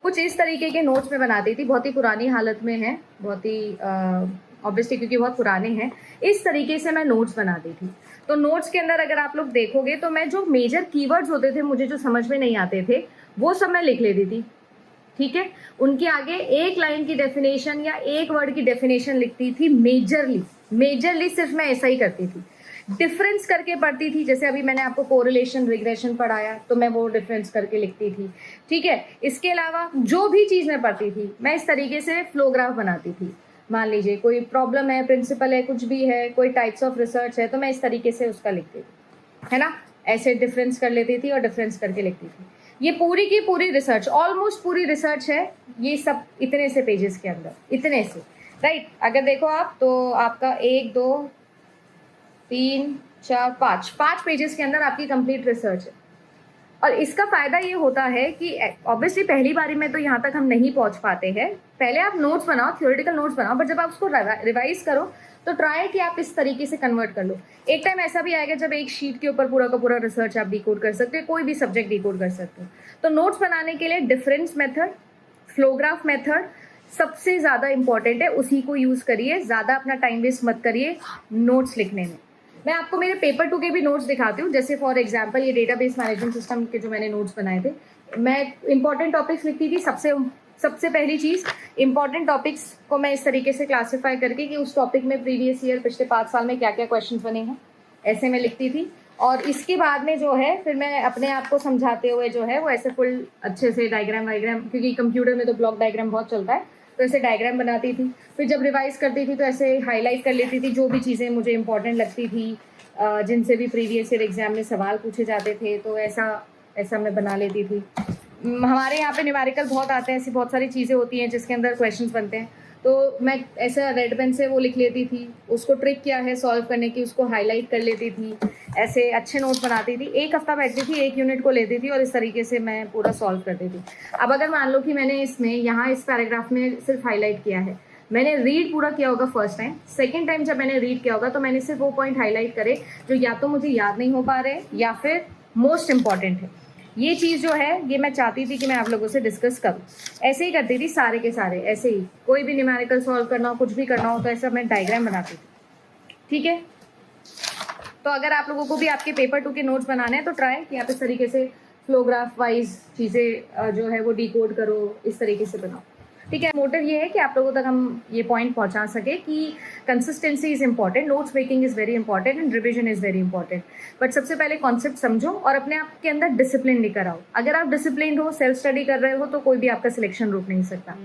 कुछ इस तरीके के नोट्स में बनाती थी, बहुत ही पुरानी हालत में है, बहुत ही ऑब्वियसली क्योंकि बहुत पुराने हैं। इस तरीके से मैं नोट्स बनाती थी। तो नोट्स के अंदर अगर आप लोग देखोगे तो मैं जो मेजर कीवर्ड्स होते थे मुझे जो समझ में नहीं आते थे वो सब मैं लिख लेती थी, ठीक है। उनके आगे एक लाइन की डेफिनेशन या एक वर्ड की डेफिनेशन लिखती थी। मेजरली सिर्फ मैं ऐसा ही करती थी। डिफरेंस करके पढ़ती थी, जैसे अभी मैंने आपको कोरिलेशन रिग्रेशन पढ़ाया तो मैं वो डिफरेंस करके लिखती थी, ठीक है। इसके अलावा जो भी चीज़ मैं पढ़ती थी मैं इस तरीके से फ्लोग्राफ बनाती थी। मान लीजिए कोई प्रॉब्लम है, प्रिंसिपल है, कुछ भी है, कोई टाइप्स ऑफ रिसर्च है, तो मैं इस तरीके से उसका लिखती थी, है ना। ऐसे डिफरेंस कर लेती थी और डिफरेंस करके लिखती थी। ये पूरी की पूरी रिसर्च, ऑलमोस्ट पूरी रिसर्च है ये सब इतने से पेजेस के अंदर, इतने से, राइट। अगर देखो आप तो आपका 1 2 3 4 5 पेजेस के अंदर आपकी कंप्लीट रिसर्च है। और इसका फ़ायदा ये होता है कि ऑब्वियसली पहली बारी में तो यहाँ तक हम नहीं पहुँच पाते हैं। पहले आप नोट्स बनाओ, थ्योरेटिकल नोट्स बनाओ, बट जब आप उसको रिवाइज करो तो ट्राई कि आप इस तरीके से कन्वर्ट कर लो। एक टाइम ऐसा भी आएगा जब एक शीट के ऊपर पूरा का पूरा रिसर्च आप डिकोड कर सकते हो, कोई भी सब्जेक्ट डिकोड कर सकते हो। तो नोट्स बनाने के लिए डिफरेंस मेथड, फ्लोग्राफ मेथड सबसे ज़्यादा इंपॉर्टेंट है, उसी को यूज़ करिए। ज़्यादा अपना टाइम वेस्ट मत करिए नोट्स लिखने में। मैं आपको मेरे पेपर 2 के भी नोट्स दिखाती हूँ। जैसे फॉर एग्जांपल ये डेटाबेस मैनेजमेंट सिस्टम के जो मैंने नोट्स बनाए थे, मैं इंपॉर्टेंट टॉपिक्स लिखती थी। सबसे पहली चीज़, इंपॉर्टेंट टॉपिक्स को मैं इस तरीके से क्लासीफाई करके कि उस टॉपिक में प्रीवियस ईयर पिछले 5 साल में क्या क्या क्वेश्चन बने हैं, ऐसे मैं लिखती थी। और इसके बाद में जो है फिर मैं अपने आप को समझाते हुए जो है वो ऐसे फुल अच्छे से डायग्राम, क्योंकि कंप्यूटर में तो ब्लॉक डायग्राम बहुत चलता है, तो ऐसे डायग्राम बनाती थी। फिर जब रिवाइज करती थी तो ऐसे हाईलाइट कर लेती थी जो भी चीज़ें मुझे इंपॉर्टेंट लगती थी, जिनसे भी प्रीवियस ईयर एग्जाम में सवाल पूछे जाते थे, तो ऐसा मैं बना लेती थी। हमारे यहाँ पे न्यूमेरिकल बहुत आते हैं, ऐसी बहुत सारी चीज़ें होती हैं जिसके अंदर क्वेश्चंस बनते हैं, तो मैं ऐसा रेड पेन से वो लिख लेती थी। उसको ट्रिक क्या है सॉल्व करने की, उसको हाईलाइट कर लेती थी। ऐसे अच्छे नोट बनाती थी। एक हफ्ता बैठती थी, एक यूनिट को लेती थी और इस तरीके से मैं पूरा सॉल्व करती थी। अब अगर मान लो कि मैंने इसमें यहाँ इस पैराग्राफ में सिर्फ हाईलाइट किया है, मैंने रीड पूरा किया होगा फर्स्ट टाइम, सेकेंड टाइम जब मैंने रीड किया होगा तो मैंने सिर्फ वो पॉइंट हाईलाइट करे जो या तो मुझे याद नहीं हो पा रहे या फिर मोस्ट इंपॉर्टेंट है। ये चीज़ जो है ये मैं चाहती थी कि मैं आप लोगों से डिस्कस करूँ। ऐसे ही करती थी सारे के सारे, ऐसे ही कोई भी न्यूमेरिकल सॉल्व करना हो, कुछ भी करना हो, तो ऐसा मैं डायग्राम बनाती थी, ठीक है। तो अगर आप लोगों को भी आपके पेपर 2 के नोट्स बनाने हैं तो ट्राई कि आप इस तरीके से फ्लोग्राफ वाइज चीज़ें जो है वो डिकोड करो, इस तरीके से बनाओ, ठीक है। मोटिव ये है कि आप लोगों तक हम ये पॉइंट पहुंचा सके कि consistency is important, notes making is very important and revision is very important. But सबसे पहले कॉन्सेप्ट समझो और अपने आप के अंदर डिसिप्लिन लेकर आओ। अगर आप डिसिप्लिन हो, सेल्फ स्टडी कर रहे हो, तो कोई भी आपका सिलेक्शन रोक नहीं सकता।